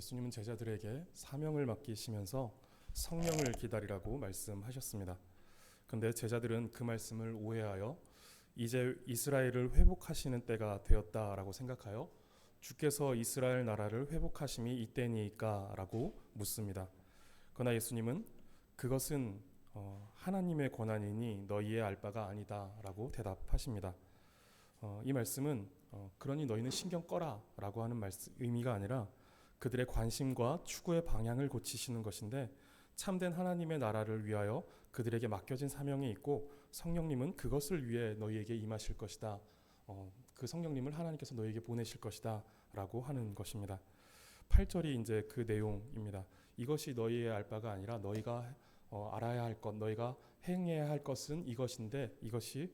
예수님은 제자들에게 사명을 맡기시면서 성령을 기다리라고 말씀하셨습니다. 그런데 제자들은 그 말씀을 오해하여 이제 이스라엘을 회복하시는 때가 되었다라고 생각하여 주께서 이스라엘 나라를 회복하심이 이때니까 라고 묻습니다. 그러나 예수님은 그것은 하나님의 권한이니 너희의 알 바가 아니다 라고 대답하십니다. 이 말씀은 그러니 너희는 신경 꺼라 라고 하는 의미가 아니라 그들의 관심과 추구의 방향을 고치시는 것인데, 참된 하나님의 나라를 위하여 그들에게 맡겨진 사명이 있고 성령님은 그것을 위해 너희에게 임하실 것이다. 그 성령님을 하나님께서 너희에게 보내실 것이다 라고 하는 것입니다. 8절이 이제 그 내용입니다. 이것이 너희의 알 바가 아니라 너희가 알아야 할 것, 너희가 행해야 할 것은 이것인데 이것이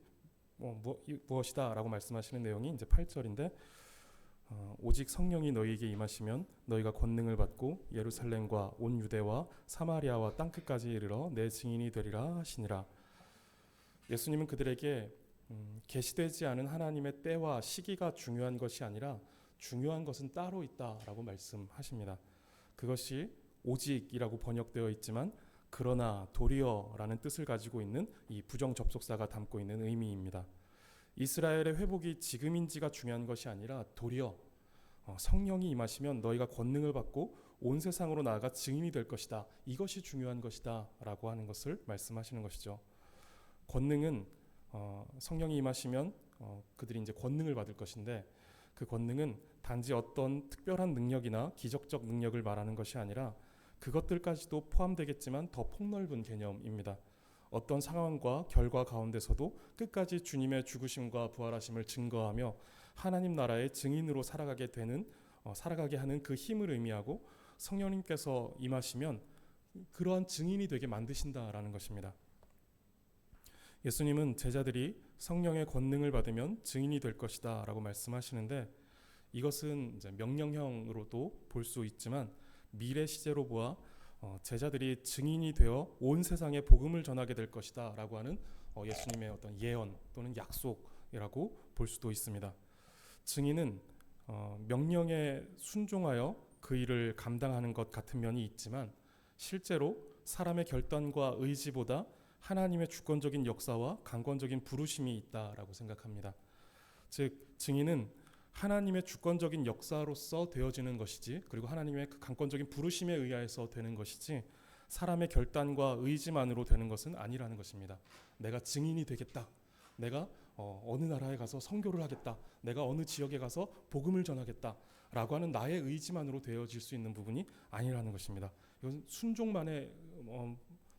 무엇이다 라고 말씀하시는 내용이 이제 8절인데, 오직 성령이 너희에게 임하시면 너희가 권능을 받고 예루살렘과 온 유대와 사마리아와 땅끝까지 이르러 내 증인이 되리라 하시니라. 예수님은 그들에게 계시되지 않은 하나님의 때와 시기가 중요한 것이 아니라 중요한 것은 따로 있다라고 말씀하십니다. 그것이 오직이라고 번역되어 있지만 그러나 도리어라는 뜻을 가지고 있는 이 부정 접속사가 담고 있는 의미입니다. 이스라엘의 회복이 지금인지가 중요한 것이 아니라 도리어 성령이 임하시면 너희가 권능을 받고 온 세상으로 나아가 증인이 될 것이다. 이것이 중요한 것이다 라고 하는 것을 말씀하시는 것이죠. 권능은 성령이 임하시면 그들이 이제 권능을 받을 것인데, 그 권능은 단지 어떤 특별한 능력이나 기적적 능력을 말하는 것이 아니라 그것들까지도 포함되겠지만 더 폭넓은 개념입니다. 어떤 상황과 결과 가운데서도 끝까지 주님의 죽으심과 부활하심을 증거하며 하나님 나라의 증인으로 살아가게 하는 그 힘을 의미하고, 성령님께서 임하시면 그러한 증인이 되게 만드신다라는 것입니다. 예수님은 제자들이 성령의 권능을 받으면 증인이 될 것이다 라고 말씀하시는데, 이것은 이제 명령형으로도 볼 수 있지만 미래 시제로 보아 제자들이 증인이 되어 온 세상에 복음을 전하게 될 것이다 라고 하는 예수님의 어떤 예언 또는 약속이라고 볼 수도 있습니다. 증인은 명령에 순종하여 그 일을 감당하는 것 같은 면이 있지만 실제로 사람의 결단과 의지보다 하나님의 주권적인 역사와 강권적인 부르심이 있다라고 생각합니다. 즉 증인은 하나님의 주권적인 역사로서 되어지는 것이지, 그리고 하나님의 그 강권적인 부르심에 의해서 되는 것이지 사람의 결단과 의지만으로 되는 것은 아니라는 것입니다. 내가 증인이 되겠다, 내가 어느 나라에 가서 선교를 하겠다, 내가 어느 지역에 가서 복음을 전하겠다 라고 하는 나의 의지만으로 되어질 수 있는 부분이 아니라는 것입니다. 이것은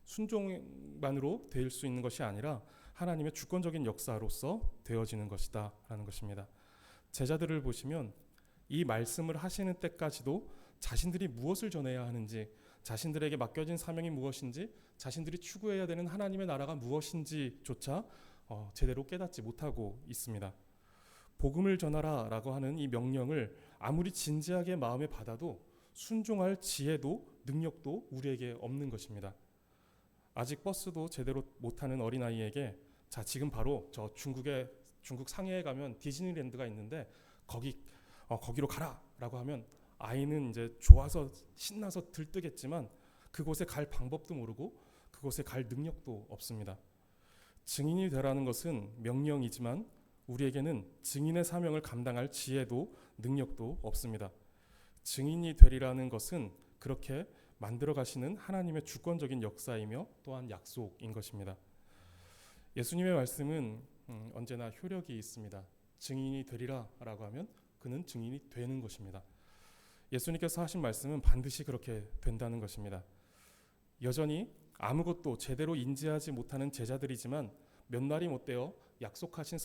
순종만으로 될 수 있는 것이 아니라 하나님의 주권적인 역사로서 되어지는 것이다 라는 것입니다. 제자들을 보시면 이 말씀을 하시는 때까지도 자신들이 무엇을 전해야 하는지, 자신들에게 맡겨진 사명이 무엇인지, 자신들이 추구해야 되는 하나님의 나라가 무엇인지조차 제대로 깨닫지 못하고 있습니다. 복음을 전하라 라고 하는 이 명령을 아무리 진지하게 마음에 받아도 순종할 지혜도 능력도 우리에게 없는 것입니다. 아직 버스도 제대로 못하는 어린아이에게 자 지금 바로 저 중국 상해에 가면 디즈니랜드가 있는데 거기로 가라 라고 하면 아이는 이제 좋아서 신나서 들뜨겠지만 그곳에 갈 방법도 모르고 그곳에 갈 능력도 없습니다. 증인이 되라는 것은 명령이지만 우리에게는 증인의 사명을 감당할 지혜도 능력도 없습니다. 증인이 되리라는 것은 그렇게 만들어 가시는 하나님의 주권적인 역사이며 또한 약속인 것입니다. 예수님의 말씀은 언제나 효력이 있습니다. 증인이 되리라 라고 하면 그는 증인이 되는 것입니다. 예수님께서 하신 말씀은 반드시 그렇게 된다는 것입니다. 여전히 아무것도 제대로 인지하지 못하는 제자들이지만 몇 날이 못되어 약속하신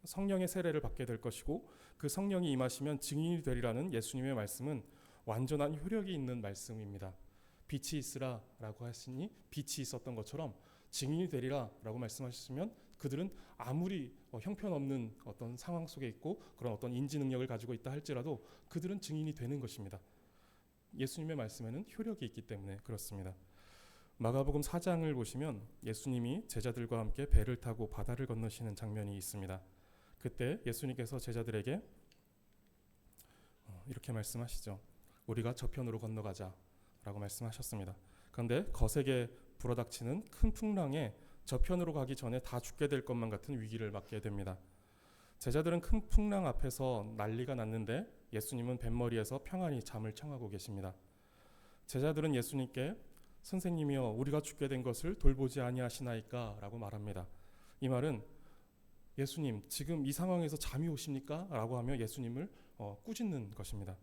성령의 세례를 받게 될 것이고, 그 성령이 임하시면 증인이 되리라는 예수님의 말씀은 완전한 효력이 있는 말씀입니다. 빛이 있으라 라고 하시니 빛이 있었던 것처럼 증인이 되리라 라고 말씀하셨으면 그들은 아무리 형편없는 어떤 상황 속에 있고 그런 어떤 인지 능력을 가지고 있다 할지라도 그들은 증인이 되는 것입니다. 예수님의 말씀에는 효력이 있기 때문에 그렇습니다. 마가복음 4장을 보시면 예수님이 제자들과 함께 배를 타고 바다를 건너시는 장면이 있습니다. 그때 예수님께서 제자들에게 이렇게 말씀하시죠. 우리가 저편으로 건너가자라고 말씀하셨습니다. 그런데 거세게 불어닥치는 큰 풍랑에 저편으로 가기 전에 다 죽게 될 것만 같은 위기를 맞게 됩니다. 제자들은 큰 풍랑 앞에서 난리가 났는데 예수님은 뱃머리에서 평안히 잠을 청하고 계십니다. 제자들은 예수님께 선생님이여 우리가 죽게 된 것을 돌보지 아니하시나이까 라고 말합니다. 이 말은 예수님 지금 이 상황에서 잠이 오십니까? 라고 하며 예수님을 꾸짖는 것입니다.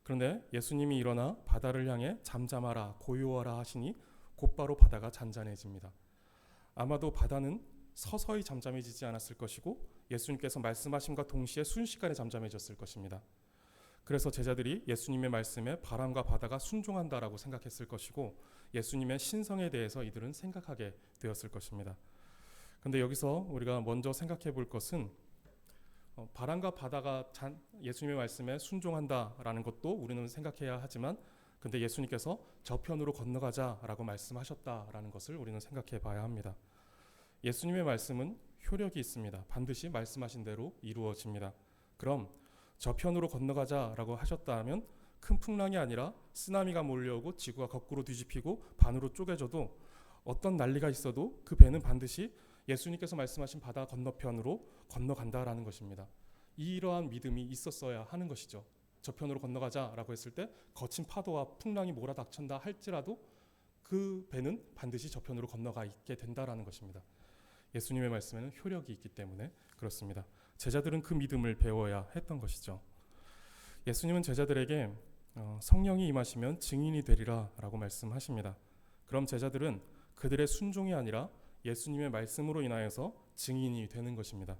그런데 예수님이 일어나 바다를 향해 잠잠하라 고요하라 하시니 곧바로 바다가 잔잔해집니다. 아마도 바다는 서서히 잠잠해지지 않았을 것이고 예수님께서 말씀하심과 동시에 순식간에 잠잠해졌을 것입니다. 그래서 제자들이 예수님의 말씀에 바람과 바다가 순종한다라고 생각했을 것이고 예수님의 신성에 대해서 이들은 생각하게 되었을 것입니다. 그런데 여기서 우리가 먼저 생각해 볼 것은 바람과 바다가 예수님의 말씀에 순종한다라는 것도 우리는 생각해야 하지만 근데 예수님께서 저편으로 건너가자라고 말씀하셨다라는 것을 우리는 생각해 봐야 합니다. 예수님의 말씀은 효력이 있습니다. 반드시 말씀하신 대로 이루어집니다. 그럼 저편으로 건너가자라고 하셨다면 큰 풍랑이 아니라 쓰나미가 몰려오고 지구가 거꾸로 뒤집히고 반으로 쪼개져도 어떤 난리가 있어도 그 배는 반드시 예수님께서 말씀하신 바다 건너편으로 건너간다라는 것입니다. 이러한 믿음이 있었어야 하는 것이죠. 저편으로 건너가자라고 했을 때 거친 파도와 풍랑이 몰아닥친다 할지라도 그 배는 반드시 저편으로 건너가 있게 된다라는 것입니다. 예수님의 말씀에는 효력이 있기 때문에 그렇습니다. 제자들은 그 믿음을 배워야 했던 것이죠. 예수님은 제자들에게 성령이 임하시면 증인이 되리라 라고 말씀하십니다. 그럼 제자들은 그들의 순종이 아니라 예수님의 말씀으로 인하여서 증인이 되는 것입니다.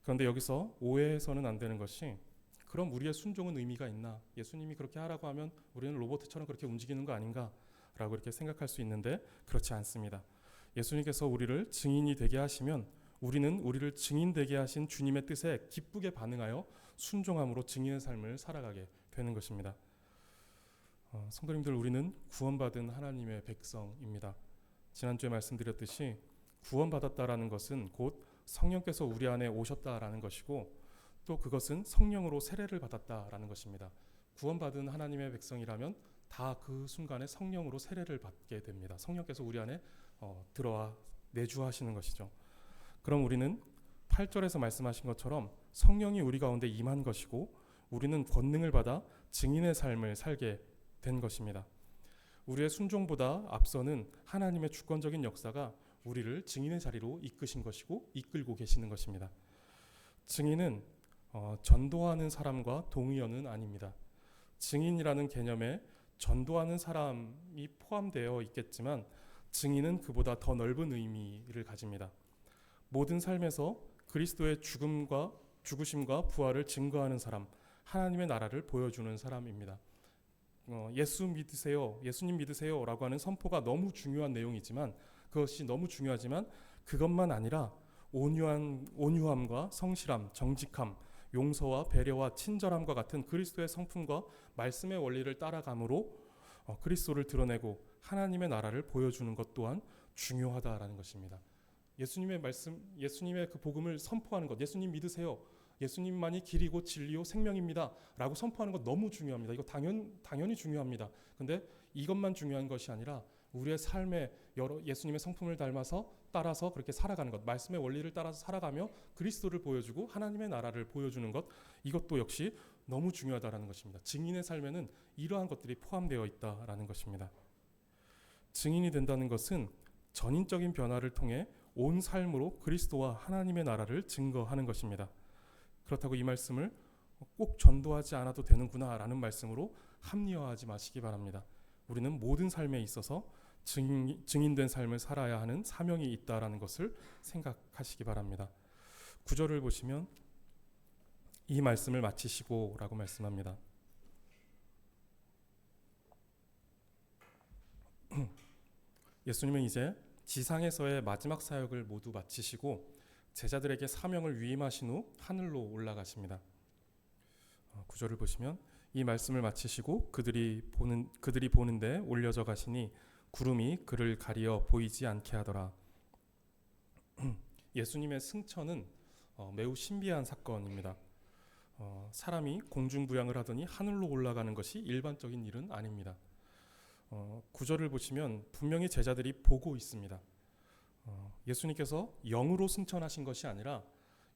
그런데 여기서 오해해서는 안 되는 것이 그럼 우리의 순종은 의미가 있나? 예수님이 그렇게 하라고 하면 우리는 로봇처럼 그렇게 움직이는 거 아닌가? 라고 이렇게 생각할 수 있는데 그렇지 않습니다. 예수님께서 우리를 증인이 되게 하시면 우리는 우리를 증인되게 하신 주님의 뜻에 기쁘게 반응하여 순종함으로 증인의 삶을 살아가게 되는 것입니다. 성도님들, 우리는 구원받은 하나님의 백성입니다. 지난주에 말씀드렸듯이 구원받았다라는 것은 곧 성령께서 우리 안에 오셨다라는 것이고 또 그것은 성령으로 세례를 받았다라는 것입니다. 구원받은 하나님의 백성이라면 다 그 순간에 성령으로 세례를 받게 됩니다. 성령께서 우리 안에 들어와 내주하시는 것이죠. 그럼 우리는 8절에서 말씀하신 것처럼 성령이 우리 가운데 임한 것이고 우리는 권능을 받아 증인의 삶을 살게 된 것입니다. 우리의 순종보다 앞서는 하나님의 주권적인 역사가 우리를 증인의 자리로 이끄신 것이고 이끌고 계시는 것입니다. 증인은 전도하는 사람과 동의어는 아닙니다. 증인이라는 개념에 전도하는 사람이 포함되어 있겠지만 증인은 그보다 더 넓은 의미를 가집니다. 모든 삶에서 그리스도의 죽으심과 부활을 증거하는 사람, 하나님의 나라를 보여주는 사람입니다. 예수님 믿으세요 라고 하는 선포가 너무 중요한 내용이지만 그것이 너무 중요하지만 그것만 아니라 온유함과 성실함, 정직함, 용서와 배려와 친절함과 같은 그리스도의 성품과 말씀의 원리를 따라감으로 그리스도를 드러내고 하나님의 나라를 보여주는 것 또한 중요하다라는 것입니다. 예수님의 말씀, 예수님의 그 복음을 선포하는 것, 예수님 믿으세요. 예수님만이 길이고 진리요 생명입니다. 라고 선포하는 것 너무 중요합니다. 이거 당연히 중요합니다. 근데 이것만 중요한 것이 아니라 우리의 삶에 여러 예수님의 성품을 따라서 그렇게 살아가는 것, 말씀의 원리를 따라서 살아가며 그리스도를 보여주고 하나님의 나라를 보여주는 것, 이것도 역시 너무 중요하다라는 것입니다. 증인의 삶에는 이러한 것들이 포함되어 있다라는 것입니다. 증인이 된다는 것은 전인적인 변화를 통해 온 삶으로 그리스도와 하나님의 나라를 증거하는 것입니다. 그렇다고 이 말씀을 꼭 전도하지 않아도 되는구나라는 말씀으로 합리화하지 마시기 바랍니다. 우리는 모든 삶에 있어서 증인된 삶을 살아야 하는 사명이 있다라는 것을 생각하시기 바랍니다. 9절을 보시면 이 말씀을 마치시고 라고 말씀합니다. 예수님은 이제 지상에서의 마지막 사역을 모두 마치시고 제자들에게 사명을 위임하신 후 하늘로 올라가십니다. 9절을 보시면 이 말씀을 마치시고 그들이 보는데 올려져 가시니 구름이 그를 가리어 보이지 않게 하더라. 예수님의 승천은 매우 신비한 사건입니다. 사람이 공중부양을 하더니 하늘로 올라가는 것이 일반적인 일은 아닙니다. 구절을 보시면 분명히 제자들이 보고 있습니다. 예수님께서 영으로 승천하신 것이 아니라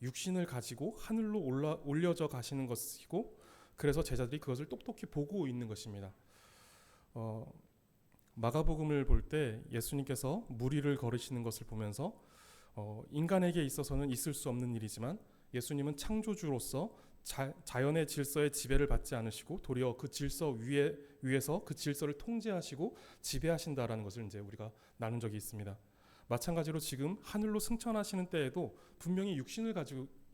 육신을 가지고 하늘로 올려져 가시는 것이고, 그래서 제자들이 그것을 똑똑히 보고 있는 것입니다. 마가복음을 볼 때 예수님께서 무리를 걸으시는 것을 보면서 인간에게 있어서는 있을 수 없는 일이지만 예수님은 창조주로서 자연의 질서에 지배를 받지 않으시고 도리어 그 질서 위에서 그 질서를 통제하시고 지배하신다라는 것을 이제 우리가 나눈 적이 있습니다. 마찬가지로 지금 하늘로 승천하시는 때에도 분명히 육신을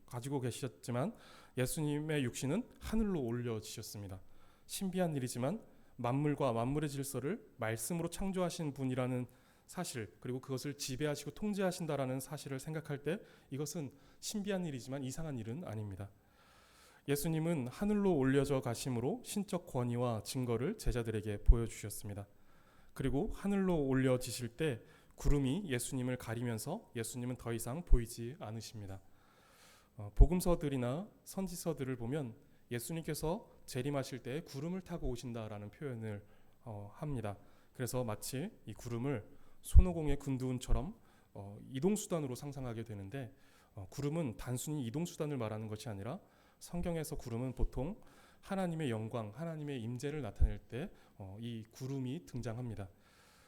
가지고 계셨지만 예수님의 육신은 하늘로 올려지셨습니다. 신비한 일이지만 만물과 만물의 질서를 말씀으로 창조하신 분이라는 사실, 그리고 그것을 지배하시고 통제하신다라는 사실을 생각할 때 이것은 신비한 일이지만 이상한 일은 아닙니다. 예수님은 하늘로 올려져 가심으로 신적 권위와 증거를 제자들에게 보여주셨습니다. 그리고 하늘로 올려지실 때 구름이 예수님을 가리면서 예수님은 더 이상 보이지 않으십니다. 복음서들이나 선지서들을 보면 예수님께서 재림하실 때 구름을 타고 오신다라는 표현을 합니다. 그래서 마치 이 구름을 손오공의 군두운처럼 이동수단으로 상상하게 되는데, 구름은 단순히 이동수단을 말하는 것이 아니라 성경에서 구름은 보통 하나님의 영광, 하나님의 임재를 나타낼 때 이 구름이 등장합니다.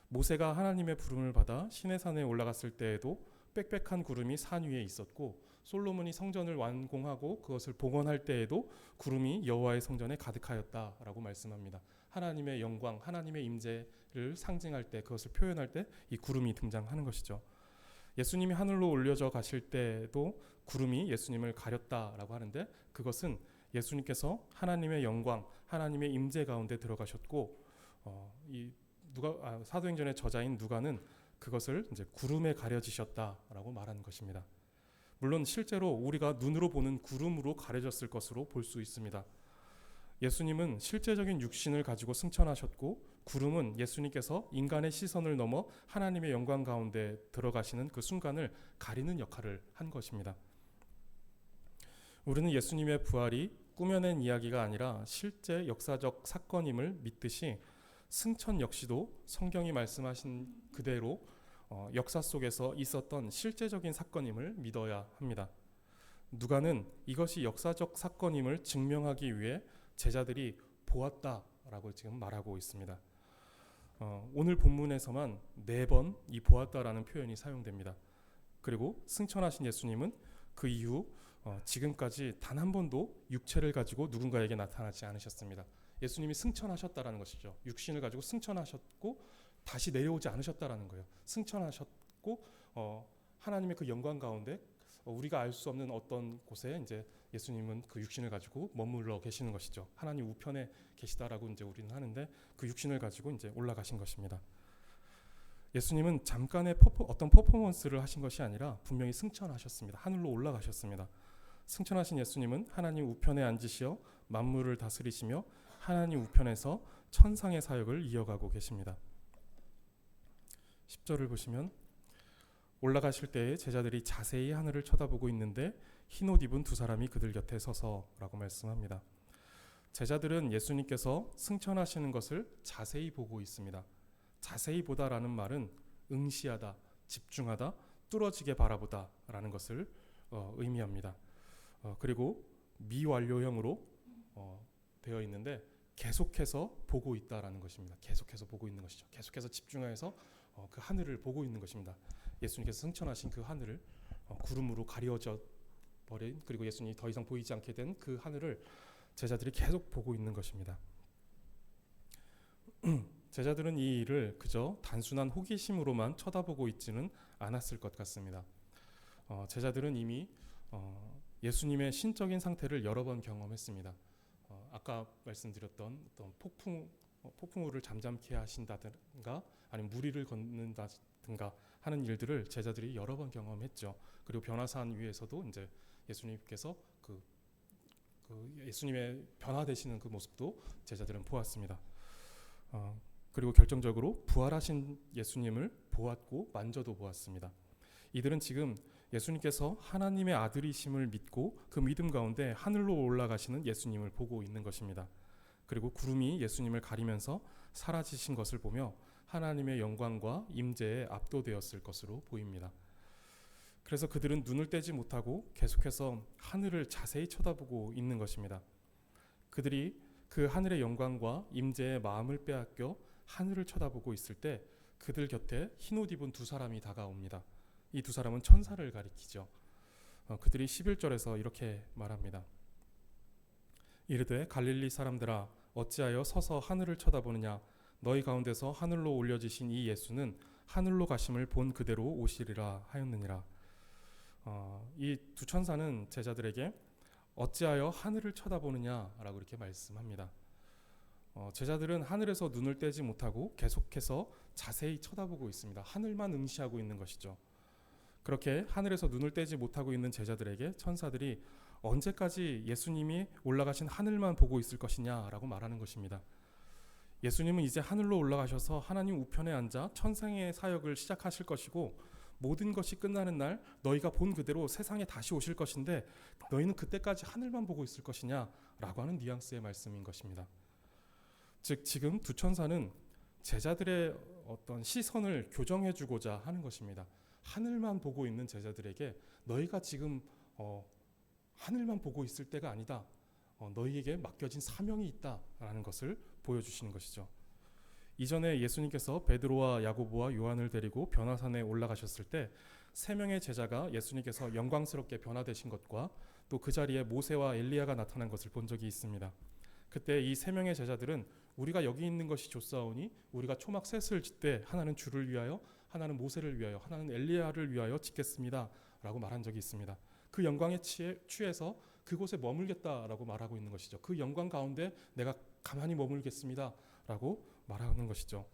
모세가 하나님의 부름을 받아 시내산에 올라갔을 때에도 빽빽한 구름이 산 위에 있었고, 솔로몬이 성전을 완공하고 그것을 복원할 때에도 구름이 여호와의 성전에 가득하였다라고 말씀합니다. 하나님의 영광, 하나님의 임재를 상징할 때, 그것을 표현할 때 이 구름이 등장하는 것이죠. 예수님이 하늘로 올려져 가실 때도 구름이 예수님을 가렸다라고 하는데, 그것은 예수님께서 하나님의 영광, 하나님의 임재 가운데 들어가셨고, 사도행전의 저자인 누가는 그것을 이제 구름에 가려지셨다라고 말하는 것입니다. 물론 실제로 우리가 눈으로 보는 구름으로 가려졌을 것으로 볼 수 있습니다. 예수님은 실제적인 육신을 가지고 승천하셨고, 구름은 예수님께서 인간의 시선을 넘어 하나님의 영광 가운데 들어가시는 그 순간을 가리는 역할을 한 것입니다. 우리는 예수님의 부활이 꾸며낸 이야기가 아니라 실제 역사적 사건임을 믿듯이 승천 역시도 성경이 말씀하신 그대로 역사 속에서 있었던 실제적인 사건임을 믿어야 합니다. 누가는 이것이 역사적 사건임을 증명하기 위해 제자들이 보았다라고 지금 말하고 있습니다. 오늘 본문에서만 4번 이 보았다라는 표현이 사용됩니다. 그리고 승천하신 예수님은 그 이후 지금까지 단 한 번도 육체를 가지고 누군가에게 나타나지 않으셨습니다. 예수님이 승천하셨다라는 것이죠. 육신을 가지고 승천하셨고 다시 내려오지 않으셨다라는 거예요. 승천하셨고 하나님의 그 영광 가운데 우리가 알 수 없는 어떤 곳에 이제 예수님은 그 육신을 가지고 머물러 계시는 것이죠. 하나님 우편에 계시다라고 이제 우리는 하는데, 그 육신을 가지고 이제 올라가신 것입니다. 예수님은 잠깐의 어떤 퍼포먼스를 하신 것이 아니라 분명히 승천하셨습니다. 하늘로 올라가셨습니다. 승천하신 예수님은 하나님 우편에 앉으시어 만물을 다스리시며 하나님 우편에서 천상의 사역을 이어가고 계십니다. 10절을 보시면 올라가실 때에 제자들이 자세히 하늘을 쳐다보고 있는데 흰옷 입은 2사람이 그들 곁에 서서라고 말씀합니다. 제자들은 예수님께서 승천하시는 것을 자세히 보고 있습니다. 자세히 보다라는 말은 응시하다, 집중하다, 뚫어지게 바라보다라는 것을 의미합니다. 그리고 미완료형으로 되어 있는데 계속해서 보고 있다라는 것입니다. 계속해서 보고 있는 것이죠. 계속해서 집중해서 그 하늘을 보고 있는 것입니다. 예수님께서 승천하신 그 하늘을 구름으로 가려져 버린, 그리고 예수님이 더 이상 보이지 않게 된 그 하늘을 제자들이 계속 보고 있는 것입니다. 제자들은 이 일을 그저 단순한 호기심으로만 쳐다보고 있지는 않았을 것 같습니다. 제자들은 이미 예수님의 신적인 상태를 여러 번 경험했습니다. 아까 말씀드렸던 어떤 폭풍우를 잠잠케 하신다든가 아니면 무리를 걷는다든가 하는 일들을 제자들이 여러 번 경험했죠. 그리고 변화산 위에서도 이제 예수님께서 그 예수님의 변화되시는 그 모습도 제자들은 보았습니다. 그리고 결정적으로 부활하신 예수님을 보았고 만져도 보았습니다. 이들은 지금 예수님께서 하나님의 아들이심을 믿고 그 믿음 가운데 하늘로 올라가시는 예수님을 보고 있는 것입니다. 그리고 구름이 예수님을 가리면서 사라지신 것을 보며 하나님의 영광과 임재에 압도되었을 것으로 보입니다. 그래서 그들은 눈을 떼지 못하고 계속해서 하늘을 자세히 쳐다보고 있는 것입니다. 그들이 그 하늘의 영광과 임재의 마음을 빼앗겨 하늘을 쳐다보고 있을 때 그들 곁에 흰옷 입은 두 사람이 다가옵니다. 이 두 사람은 천사를 가리키죠. 그들이 11절에서 이렇게 말합니다. 이르되 갈릴리 사람들아 어찌하여 서서 하늘을 쳐다보느냐 너희 가운데서 하늘로 올려지신 이 예수는 하늘로 가심을 본 그대로 오시리라 하였느니라. 이 두 천사는 제자들에게 어찌하여 하늘을 쳐다보느냐라고 이렇게 말씀합니다. 제자들은 하늘에서 눈을 떼지 못하고 계속해서 자세히 쳐다보고 있습니다. 하늘만 응시하고 있는 것이죠. 그렇게 하늘에서 눈을 떼지 못하고 있는 제자들에게 천사들이 언제까지 예수님이 올라가신 하늘만 보고 있을 것이냐라고 말하는 것입니다. 예수님은 이제 하늘로 올라가셔서 하나님 우편에 앉아 천상의 사역을 시작하실 것이고 모든 것이 끝나는 날 너희가 본 그대로 세상에 다시 오실 것인데 너희는 그때까지 하늘만 보고 있을 것이냐라고 하는 뉘앙스의 말씀인 것입니다. 즉 지금 두 천사는 제자들의 어떤 시선을 교정해 주고자 하는 것입니다. 하늘만 보고 있는 제자들에게 너희가 지금 하늘만 보고 있을 때가 아니다. 너희에게 맡겨진 사명이 있다라는 것을 보여주시는 것이죠. 이전에 예수님께서 베드로와 야고보와 요한을 데리고 변화산에 올라가셨을 때 세 명의 제자가 예수님께서 영광스럽게 변화되신 것과 또 그 자리에 모세와 엘리야가 나타난 것을 본 적이 있습니다. 그때 이 세 명의 제자들은 우리가 여기 있는 것이 좋사오니 우리가 초막 셋을 짓되 하나는 주를 위하여 하나는 모세를 위하여 하나는 엘리야를 위하여 짓겠습니다 라고 말한 적이 있습니다. 그 영광에 취해서 그곳에 머물겠다라고 말하고 있는 것이죠. 그 영광 가운데 내가 가만히 머물겠습니다 라고 말하는 것이죠.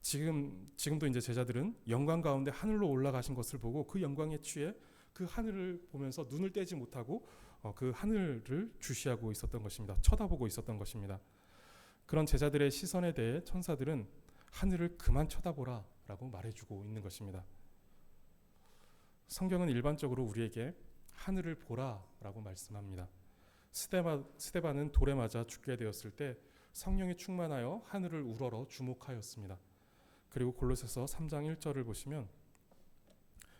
지금도 이제 제자들은 영광 가운데 하늘로 올라가신 것을 보고 그 영광에 취해 그 하늘을 보면서 눈을 떼지 못하고 그 하늘을 주시하고 있었던 것입니다. 쳐다보고 있었던 것입니다. 그런 제자들의 시선에 대해 천사들은 하늘을 그만 쳐다보라 라고 말해주고 있는 것입니다. 성경은 일반적으로 우리에게 하늘을 보라 라고 말씀합니다. 스데반은 돌에 맞아 죽게 되었을 때 성령이 충만하여 하늘을 우러러 주목하였습니다. 그리고 골로새서 3장 1절을 보시면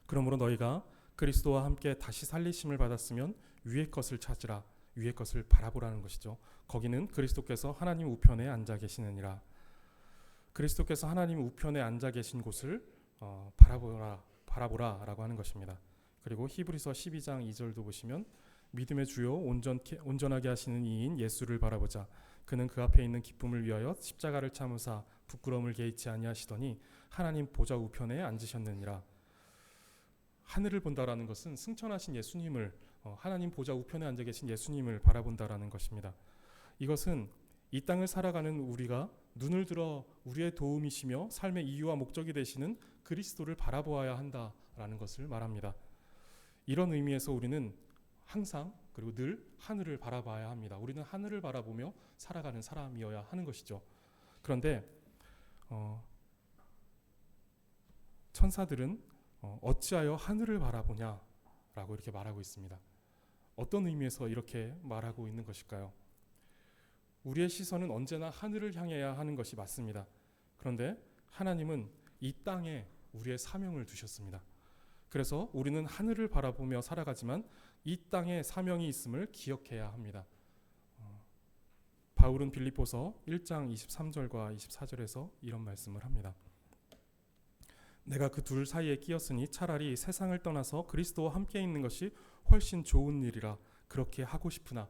그러므로 너희가 그리스도와 함께 다시 살리심을 받았으면 위의 것을 찾으라 위의 것을 바라보라는 것이죠. 거기는 그리스도께서 하나님 우편에 앉아 계시느니라. 그리스도께서 하나님 우편에 앉아 계신 곳을 바라보라라고 하는 것입니다. 그리고 히브리서 12장 2절도 보시면 믿음의 주요 온전하게 하시는 이인 예수를 바라보자. 그는 그 앞에 있는 기쁨을 위하여 십자가를 참으사 부끄러움을 개의치 아니하시더니 하나님 보좌 우편에 앉으셨느니라. 하늘을 본다라는 것은 승천하신 예수님을 하나님 보좌 우편에 앉아 계신 예수님을 바라본다라는 것입니다. 이것은 이 땅을 살아가는 우리가 눈을 들어 우리의 도움이시며 삶의 이유와 목적이 되시는 그리스도를 바라보아야 한다라는 것을 말합니다. 이런 의미에서 우리는 항상 그리고 늘 하늘을 바라봐야 합니다. 우리는 하늘을 바라보며 살아가는 사람이어야 하는 것이죠. 그런데 천사들은 어찌하여 하늘을 바라보냐라고 이렇게 말하고 있습니다. 어떤 의미에서 이렇게 말하고 있는 것일까요? 우리의 시선은 언제나 하늘을 향해야 하는 것이 맞습니다. 그런데 하나님은 이 땅에 우리의 사명을 두셨습니다. 그래서 우리는 하늘을 바라보며 살아가지만 이 땅에 사명이 있음을 기억해야 합니다. 바울은 빌립보서 1장 23절과 24절에서 이런 말씀을 합니다. 내가 그 둘 사이에 끼었으니 차라리 세상을 떠나서 그리스도와 함께 있는 것이 훨씬 좋은 일이라 그렇게 하고 싶으나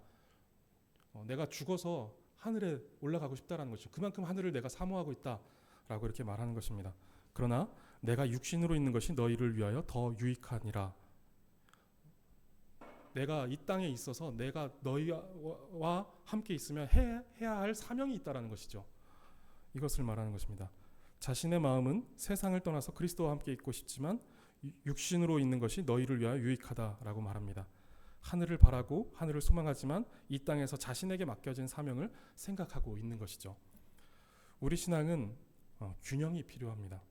내가 죽어서 하늘에 올라가고 싶다라는 것이죠. 그만큼 하늘을 내가 사모하고 있다라고 이렇게 말하는 것입니다. 그러나 내가 육신으로 있는 것이 너희를 위하여 더 유익하니라. 내가 이 땅에 있어서 내가 너희와 함께 있으면 해야 할 사명이 있다라는 것이죠. 이것을 말하는 것입니다. 자신의 마음은 세상을 떠나서 그리스도와 함께 있고 싶지만 육신으로 있는 것이 너희를 위하여 유익하다라고 말합니다. 하늘을 바라고 하늘을 소망하지만 이 땅에서 자신에게 맡겨진 사명을 생각하고 있는 것이죠. 우리 신앙은 균형이 필요합니다.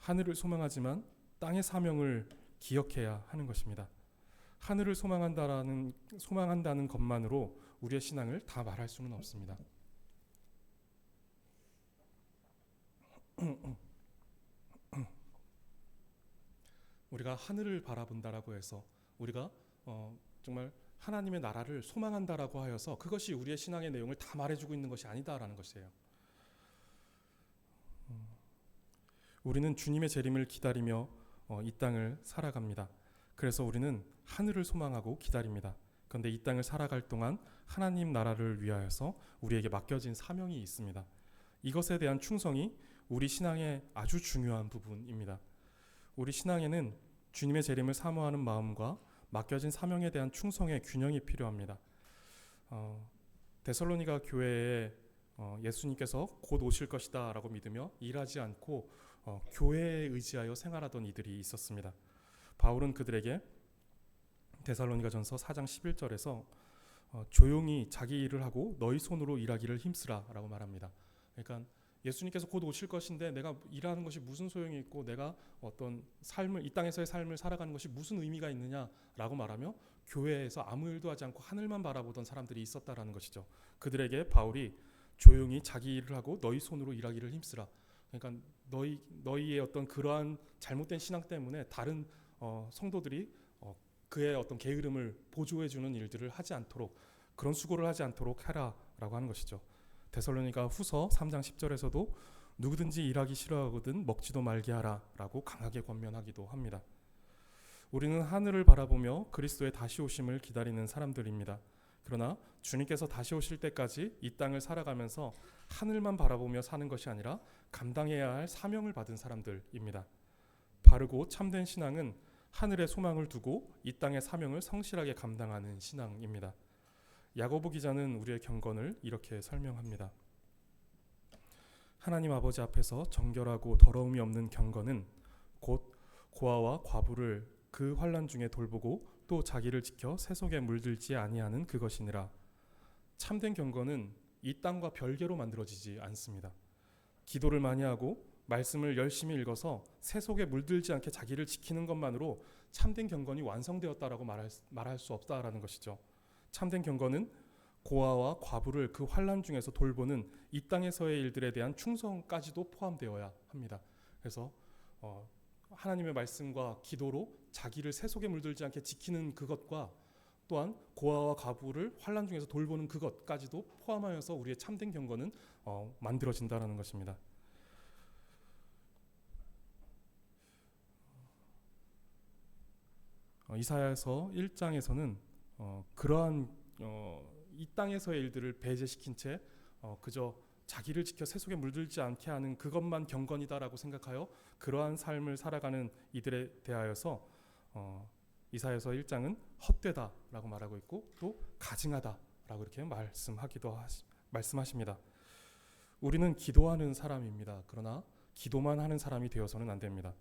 하늘을 소망하지만 땅의 사명을 기억해야 하는 것입니다. 하늘을 소망한다는 것만으로 우리의 신앙을 다 말할 수는 없습니다. 우리가 하늘을 바라본다라고 해서 우리가 정말 하나님의 나라를 소망한다라고 하여서 그것이 우리의 신앙의 내용을 다 말해주고 있는 것이 아니다라는 것이에요. 우리는 주님의 재림을 기다리며 이 땅을 살아갑니다. 그래서 우리는 하늘을 소망하고 기다립니다. 그런데 이 땅을 살아갈 동안 하나님 나라를 위하여서 우리에게 맡겨진 사명이 있습니다. 이것에 대한 충성이 우리 신앙의 아주 중요한 부분입니다. 우리 신앙에는 주님의 재림을 사모하는 마음과 맡겨진 사명에 대한 충성의 균형이 필요합니다. 데살로니가 교회에 예수님께서 곧 오실 것이다 라고 믿으며 일하지 않고 교회에 의지하여 생활하던 이들이 있었습니다. 바울은 그들에게 데살로니가전서 4장 11절에서 조용히 자기 일을 하고 너희 손으로 일하기를 힘쓰라 라고 말합니다. 그러니까 예수님께서 곧 오실 것인데 내가 일하는 것이 무슨 소용이 있고 내가 어떤 삶을 이 땅에서의 삶을 살아가는 것이 무슨 의미가 있느냐라고 말하며 교회에서 아무 일도 하지 않고 하늘만 바라보던 사람들이 있었다라는 것이죠. 그들에게 바울이 조용히 자기 일을 하고 너희 손으로 일하기를 힘쓰라. 그러니까 너희의 어떤 그러한 잘못된 신앙 때문에 다른 성도들이 그의 어떤 게으름을 보조해주는 일들을 하지 않도록 그런 수고를 하지 않도록 해라라고 하는 것이죠. 데살로니가 후서 3장 10절에서도 누구든지 일하기 싫어하거든 먹지도 말게 하라라고 강하게 권면하기도 합니다. 우리는 하늘을 바라보며 그리스도의 다시 오심을 기다리는 사람들입니다. 그러나 주님께서 다시 오실 때까지 이 땅을 살아가면서 하늘만 바라보며 사는 것이 아니라 감당해야 할 사명을 받은 사람들입니다. 바르고 참된 신앙은 하늘에 소망을 두고 이 땅의 사명을 성실하게 감당하는 신앙입니다. 야고보 기자는 우리의 경건을 이렇게 설명합니다. 하나님 아버지 앞에서 정결하고 더러움이 없는 경건은 곧 고아와 과부를 그 환난 중에 돌보고 또 자기를 지켜 세속에 물들지 아니하는 그것이니라. 참된 경건은 이 땅과 별개로 만들어지지 않습니다. 기도를 많이 하고 말씀을 열심히 읽어서 세속에 물들지 않게 자기를 지키는 것만으로 참된 경건이 완성되었다라고 말할 수 없다라는 것이죠. 참된 경건은 고아와 과부를 그 환난 중에서 돌보는 이 땅에서의 일들에 대한 충성까지도 포함되어야 합니다. 그래서 하나님의 말씀과 기도로 자기를 세속에 물들지 않게 지키는 그것과 또한 고아와 과부를 환난 중에서 돌보는 그것까지도 포함하여서 우리의 참된 경건은 만들어진다는 것입니다. 이사야서 1장에서는 그러한 이 땅에서의 일들을 배제시킨 채 그저 자기를 지켜 세속에 물들지 않게 하는 그것만 경건이다라고 생각하여 그러한 삶을 살아가는 이들에 대하여서 이사야서 1장은 헛되다라고 말하고 있고 또 가증하다라고 이렇게 말씀하십니다. 우리는 기도하는 사람입니다. 그러나 기도만 하는 사람이 되어서는 안 됩니다.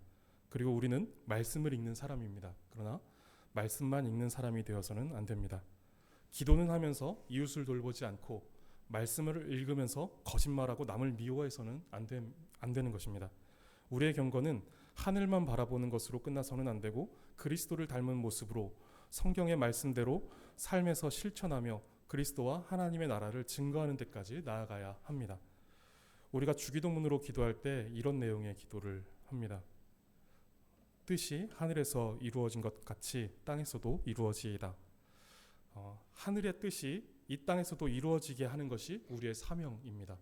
그리고 우리는 말씀을 읽는 사람입니다. 그러나 말씀만 읽는 사람이 되어서는 안 됩니다. 기도는 하면서 이웃을 돌보지 않고 말씀을 읽으면서 거짓말하고 남을 미워해서는 안 되는 것입니다. 우리의 경건은 하늘만 바라보는 것으로 끝나서는 안 되고 그리스도를 닮은 모습으로 성경의 말씀대로 삶에서 실천하며 그리스도와 하나님의 나라를 증거하는 데까지 나아가야 합니다. 우리가 주기도문으로 기도할 때 이런 내용의 기도를 합니다. 뜻이 하늘에서 이루어진 것 같이 땅에서도 이루어지이다. 하늘의 뜻이 이 땅에서도 이루어지게 하는 것이 우리의 사명입니다.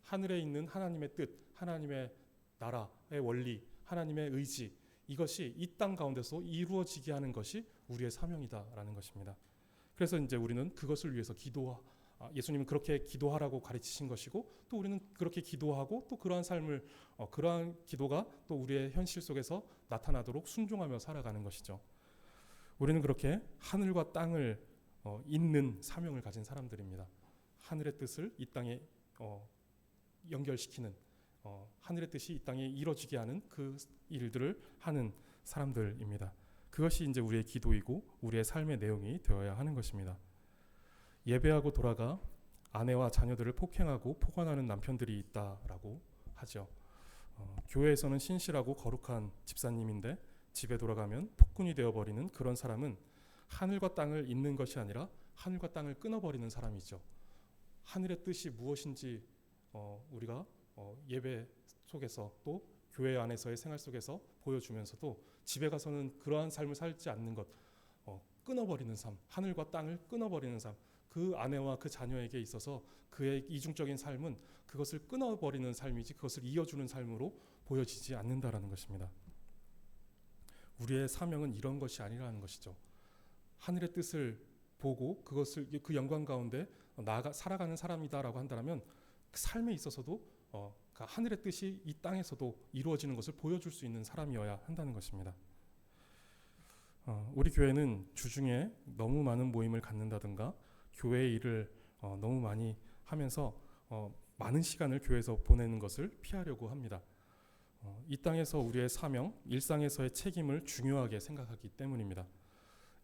하늘에 있는 하나님의 뜻, 하나님의 나라의 원리, 하나님의 의지, 이것이 이 땅 가운데서 이루어지게 하는 것이 우리의 사명이다라는 것입니다. 그래서 이제 우리는 그것을 위해서 예수님은 그렇게 기도하라고 가르치신 것이고 또 우리는 그렇게 기도하고 또 그러한 삶을 그러한 기도가 또 우리의 현실 속에서 나타나도록 순종하며 살아가는 것이죠. 우리는 그렇게 하늘과 땅을 잇는 사명을 가진 사람들입니다. 하늘의 뜻을 이 땅에 연결시키는 하늘의 뜻이 이 땅에 이루어지게 하는 그 일들을 하는 사람들입니다. 그것이 이제 우리의 기도이고 우리의 삶의 내용이 되어야 하는 것입니다. 예배하고 돌아가 아내와 자녀들을 폭행하고 포관하는 남편들이 있다라고 하죠. 교회에서는 신실하고 거룩한 집사님인데 집에 돌아가면 폭군이 되어버리는 그런 사람은 하늘과 땅을 잇는 것이 아니라 하늘과 땅을 끊어버리는 사람이죠. 하늘의 뜻이 무엇인지 우리가 예배 속에서 또 교회 안에서의 생활 속에서 보여주면서도 집에 가서는 그러한 삶을 살지 않는 것, 끊어버리는 삶, 하늘과 땅을 끊어버리는 삶, 그 아내와 그 자녀에게 있어서 그의 이중적인 삶은 그것을 끊어버리는 삶이지 그것을 이어주는 삶으로 보여지지 않는다라는 것입니다. 우리의 사명은 이런 것이 아니라는 것이죠. 하늘의 뜻을 보고 그것을 그 영광 가운데 살아가는 사람이다라고 한다면 그 삶에 있어서도 하늘의 뜻이 이 땅에서도 이루어지는 것을 보여줄 수 있는 사람이어야 한다는 것입니다. 우리 교회는 주중에 너무 많은 모임을 갖는다든가 교회 일을 너무 많이 하면서 많은 시간을 교회에서 보내는 것을 피하려고 합니다. 이 땅에서 우리의 사명, 일상에서의 책임을 중요하게 생각하기 때문입니다.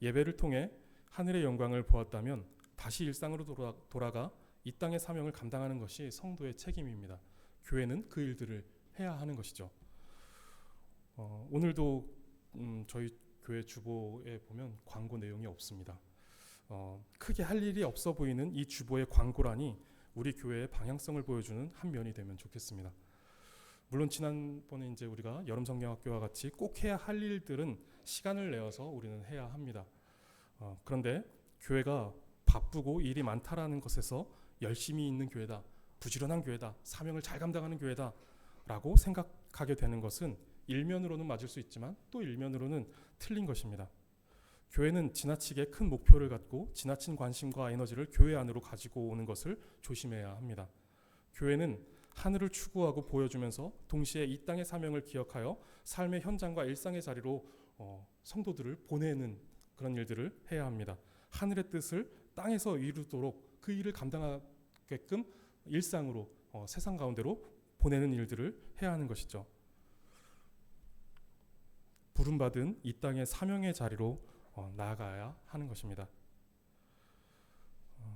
예배를 통해 하늘의 영광을 보았다면 다시 일상으로 돌아가 이 땅의 사명을 감당하는 것이 성도의 책임입니다. 교회는 그 일들을 해야 하는 것이죠. 오늘도 저희 교회 주보에 보면 광고 내용이 없습니다. 크게 할 일이 없어 보이는 이 주보의 광고란이 우리 교회의 방향성을 보여주는 한 면이 되면 좋겠습니다. 물론 지난번에 이제 우리가 여름성경학교와 같이 꼭 해야 할 일들은 시간을 내어서 우리는 해야 합니다. 그런데 교회가 바쁘고 일이 많다라는 것에서 열심히 있는 교회다, 부지런한 교회다, 사명을 잘 감당하는 교회다 라고 생각하게 되는 것은 일면으로는 맞을 수 있지만 또 일면으로는 틀린 것입니다. 교회는 지나치게 큰 목표를 갖고 지나친 관심과 에너지를 교회 안으로 가지고 오는 것을 조심해야 합니다. 교회는 하늘을 추구하고 보여주면서 동시에 이 땅의 사명을 기억하여 삶의 현장과 일상의 자리로 성도들을 보내는 그런 일들을 해야 합니다. 하늘의 뜻을 땅에서 이루도록 그 일을 감당하게끔 일상으로 세상 가운데로 보내는 일들을 해야 하는 것이죠. 부름받은 이 땅의 사명의 자리로 나아가야 하는 것입니다.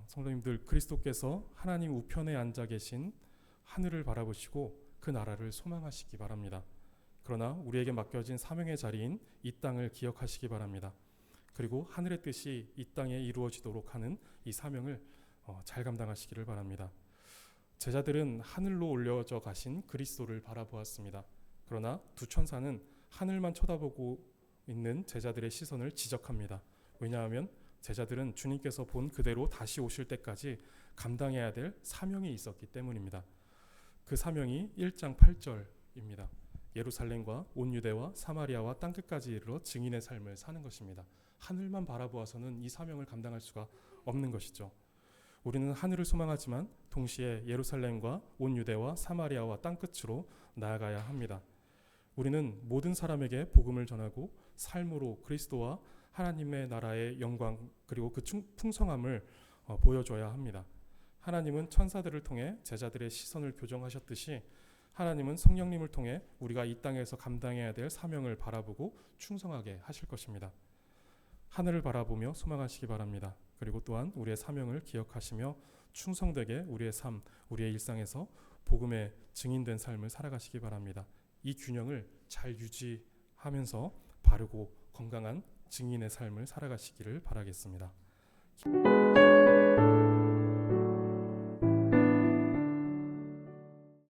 성도님들, 그리스도께서 하나님 우편에 앉아 계신 하늘을 바라보시고 그 나라를 소망하시기 바랍니다. 그러나 우리에게 맡겨진 사명의 자리인 이 땅을 기억하시기 바랍니다. 그리고 하늘의 뜻이 이 땅에 이루어지도록 하는 이 사명을 잘 감당하시기를 바랍니다. 제자들은 하늘로 올려져 가신 그리스도를 바라보았습니다. 그러나 두 천사는 하늘만 쳐다보고 있는 제자들의 시선을 지적합니다. 왜냐하면 제자들은 주님께서 본 그대로 다시 오실 때까지 감당해야 될 사명이 있었기 때문입니다. 그 사명이 1장 8절입니다. 예루살렘과 온 유대와 사마리아와 땅끝까지 이르러 증인의 삶을 사는 것입니다. 하늘만 바라보아서는 이 사명을 감당할 수가 없는 것이죠. 우리는 하늘을 소망하지만 동시에 예루살렘과 온 유대와 사마리아와 땅끝으로 나아가야 합니다. 우리는 모든 사람에게 복음을 전하고 삶으로 그리스도와 하나님의 나라의 영광 그리고 그 풍성함을 보여줘야 합니다. 하나님은 천사들을 통해 제자들의 시선을 교정하셨듯이 하나님은 성령님을 통해 우리가 이 땅에서 감당해야 될 사명을 바라보고 충성하게 하실 것입니다. 하늘을 바라보며 소망하시기 바랍니다. 그리고 또한 우리의 사명을 기억하시며 충성되게 우리의 삶, 우리의 일상에서 복음의 증인된 삶을 살아가시기 바랍니다. 이 균형을 잘 유지하면서 바르고 건강한 증인의 삶을 살아가시기를 바라겠습니다.